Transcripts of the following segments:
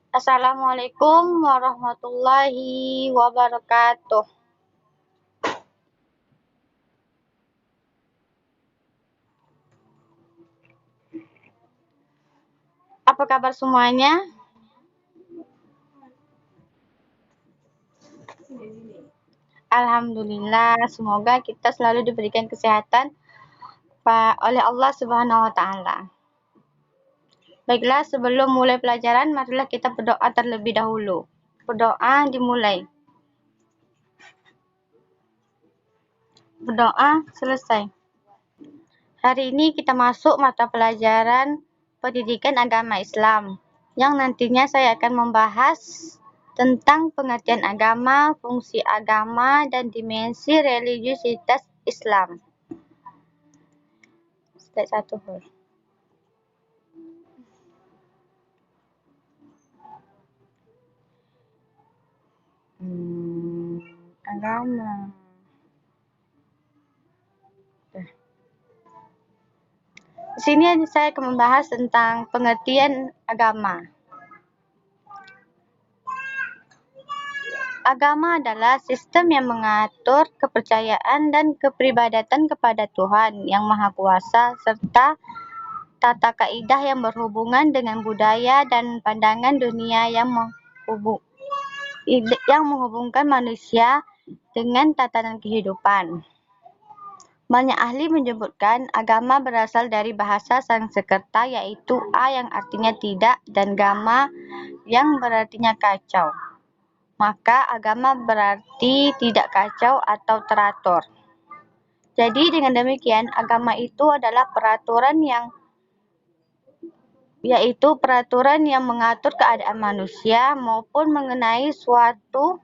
Assalamualaikum warahmatullahi wabarakatuh. Apa kabar semuanya? Alhamdulillah, semoga kita selalu diberikan kesehatan oleh Allah Subhanahu wa taala. Baiklah, sebelum mulai pelajaran, marilah kita berdoa terlebih dahulu. Berdoa dimulai. Berdoa selesai. Hari ini kita masuk mata pelajaran Pendidikan Agama Islam, yang nantinya saya akan membahas tentang pengertian agama, fungsi agama, dan dimensi religiusitas Islam. Step 1. Agama. Di sini saya akan membahas tentang pengertian agama. Agama adalah sistem yang mengatur kepercayaan dan kepribadatan kepada Tuhan Yang Maha Kuasa serta tata kaidah yang berhubungan dengan budaya dan pandangan dunia yang menghubungkan manusia dengan tatanan kehidupan. Banyak ahli menyebutkan agama berasal dari bahasa Sanskerta yaitu a yang artinya tidak dan gama yang berartinya kacau. Maka agama berarti tidak kacau atau teratur. Jadi dengan demikian agama itu adalah peraturan yang mengatur keadaan manusia maupun mengenai suatu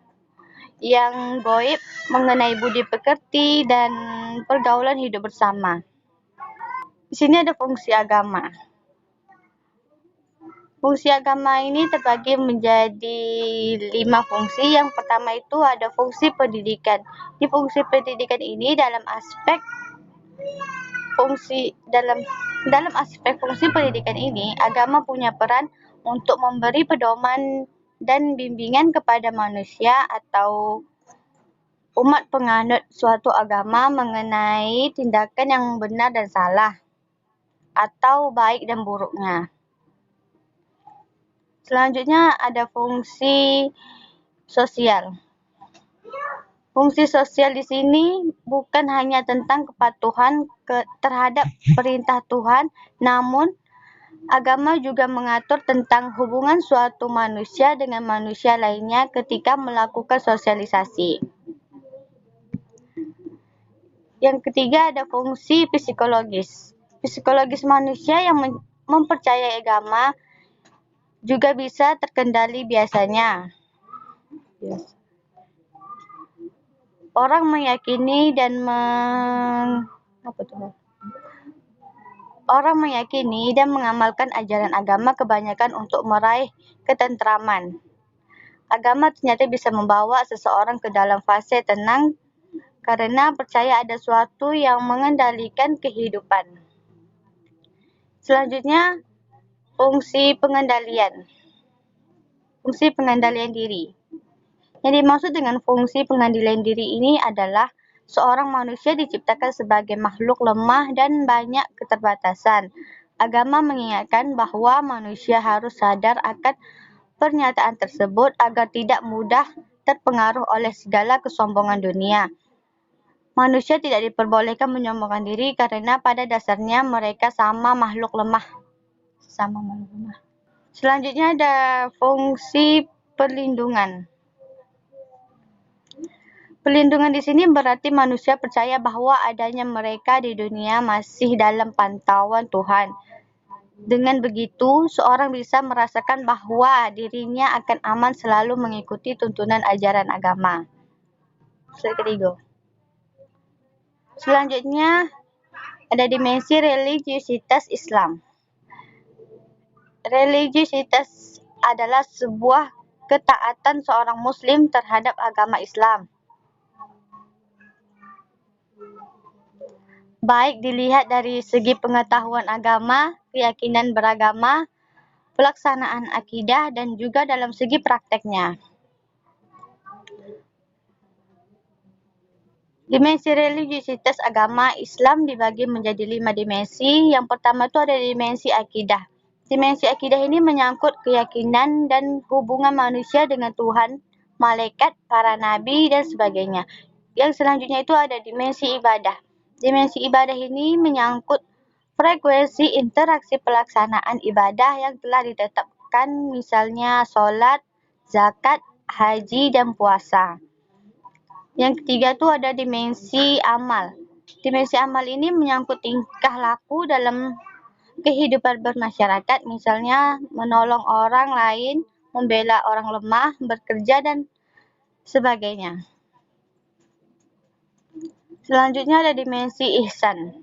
yang gaib, mengenai budi pekerti dan pergaulan hidup bersama. Di sini ada fungsi agama. Fungsi agama ini terbagi menjadi 5 fungsi. Yang pertama itu ada fungsi pendidikan. Di fungsi pendidikan ini dalam aspek fungsi pendidikan ini, agama punya peran untuk memberi pedoman dan bimbingan kepada manusia atau umat penganut suatu agama mengenai tindakan yang benar dan salah, atau baik dan buruknya. Selanjutnya ada fungsi sosial. Fungsi sosial di sini bukan hanya tentang kepatuhan terhadap perintah Tuhan, namun agama juga mengatur tentang hubungan suatu manusia dengan manusia lainnya ketika melakukan sosialisasi. Yang ketiga ada fungsi psikologis. Psikologis manusia yang mempercayai agama juga bisa terkendali biasanya. Orang meyakini dan mengamalkan ajaran agama kebanyakan untuk meraih ketentraman. Agama ternyata bisa membawa seseorang ke dalam fase tenang karena percaya ada sesuatu yang mengendalikan kehidupan. Selanjutnya, fungsi pengendalian. Fungsi pengendalian diri. Yang dimaksud dengan fungsi pengendalian diri ini adalah seorang manusia diciptakan sebagai makhluk lemah dan banyak keterbatasan. Agama mengingatkan bahwa manusia harus sadar akan pernyataan tersebut agar tidak mudah terpengaruh oleh segala kesombongan dunia. Manusia tidak diperbolehkan menyombongkan diri karena pada dasarnya mereka sama makhluk lemah. Selanjutnya ada fungsi perlindungan. Perlindungan di sini berarti manusia percaya bahwa adanya mereka di dunia masih dalam pantauan Tuhan. Dengan begitu, seorang bisa merasakan bahwa dirinya akan aman selalu mengikuti tuntunan ajaran agama. Ketiga. Selanjutnya ada dimensi religiusitas Islam. Religiusitas adalah sebuah ketaatan seorang muslim terhadap agama Islam. Baik dilihat dari segi pengetahuan agama, keyakinan beragama, pelaksanaan akidah, dan juga dalam segi prakteknya. Dimensi religiusitas agama Islam dibagi menjadi 5 dimensi. Yang pertama itu ada dimensi akidah. Dimensi akidah ini menyangkut keyakinan dan hubungan manusia dengan Tuhan, malaikat, para nabi, dan sebagainya. Yang selanjutnya itu ada dimensi ibadah. Dimensi ibadah ini menyangkut frekuensi interaksi pelaksanaan ibadah yang telah ditetapkan, misalnya sholat, zakat, haji, dan puasa. Yang ketiga itu ada dimensi amal. Dimensi amal ini menyangkut tingkah laku dalam kehidupan bermasyarakat, misalnya menolong orang lain, membela orang lemah, bekerja, dan sebagainya. Selanjutnya ada dimensi ihsan.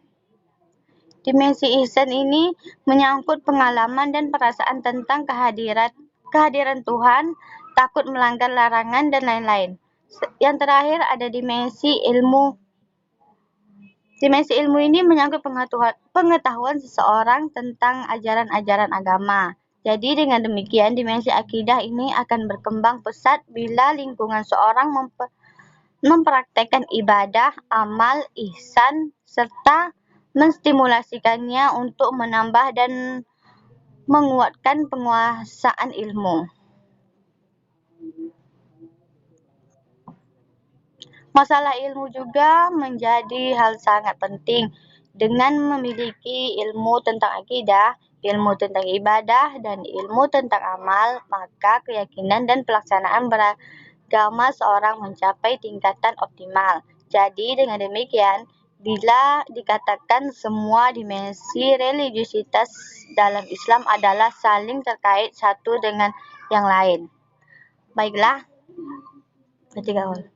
Dimensi ihsan ini menyangkut pengalaman dan perasaan tentang kehadiran Tuhan, takut melanggar larangan, dan lain-lain. Yang terakhir ada dimensi ilmu. Dimensi ilmu ini menyangkut pengetahuan seseorang tentang ajaran-ajaran agama. Jadi dengan demikian dimensi akidah ini akan berkembang pesat bila lingkungan seorang mempraktekkan ibadah, amal, ihsan, serta menstimulasikannya untuk menambah dan menguatkan penguasaan ilmu. Masalah ilmu juga menjadi hal sangat penting. Dengan memiliki ilmu tentang akidah, ilmu tentang ibadah, dan ilmu tentang amal, maka keyakinan dan pelaksanaan beragama seorang mencapai tingkatan optimal. Jadi dengan demikian, bila dikatakan semua dimensi religiusitas dalam Islam adalah saling terkait satu dengan yang lain. Baiklah, ketiga hal.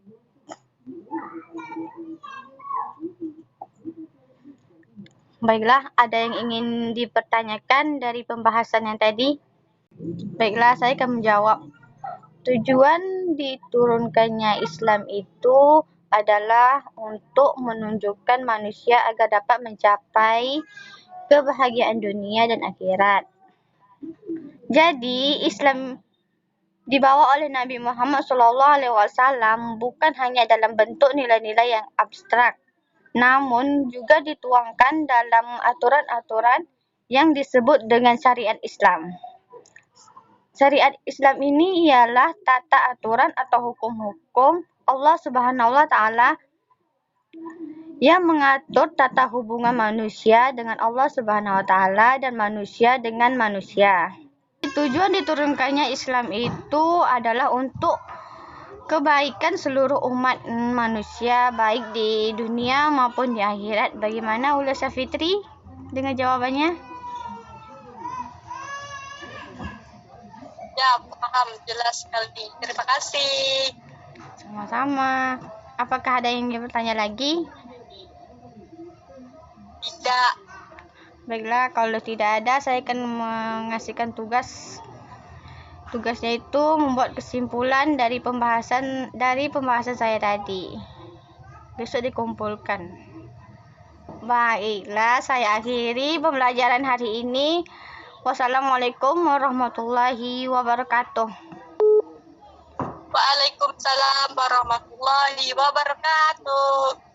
Baiklah, ada yang ingin dipertanyakan dari pembahasan yang tadi? Baiklah, saya akan menjawab. Tujuan diturunkannya Islam itu adalah untuk menunjukkan manusia agar dapat mencapai kebahagiaan dunia dan akhirat. Jadi, Islam dibawa oleh Nabi Muhammad SAW bukan hanya dalam bentuk nilai-nilai yang abstrak, namun juga dituangkan dalam aturan-aturan yang disebut dengan syariat Islam. Syariat Islam ini ialah tata aturan atau hukum-hukum Allah Subhanahu wa Ta'ala yang mengatur tata hubungan manusia dengan Allah Subhanahu wa Ta'ala dan manusia dengan manusia. Tujuan diturunkannya Islam itu adalah untuk kebaikan seluruh umat manusia, baik di dunia maupun di akhirat. Bagaimana Ula Syafitri dengan jawabannya? Ya, paham, jelas sekali. Terima kasih. Sama-sama. Apakah ada yang ingin bertanya lagi? Tidak. Baiklah, kalau tidak ada, saya akan mengasihkan tugas. Tugasnya itu membuat kesimpulan dari pembahasan saya tadi. Besok dikumpulkan. Baiklah, saya akhiri pembelajaran hari ini. Wassalamualaikum warahmatullahi wabarakatuh. Waalaikumsalam warahmatullahi wabarakatuh.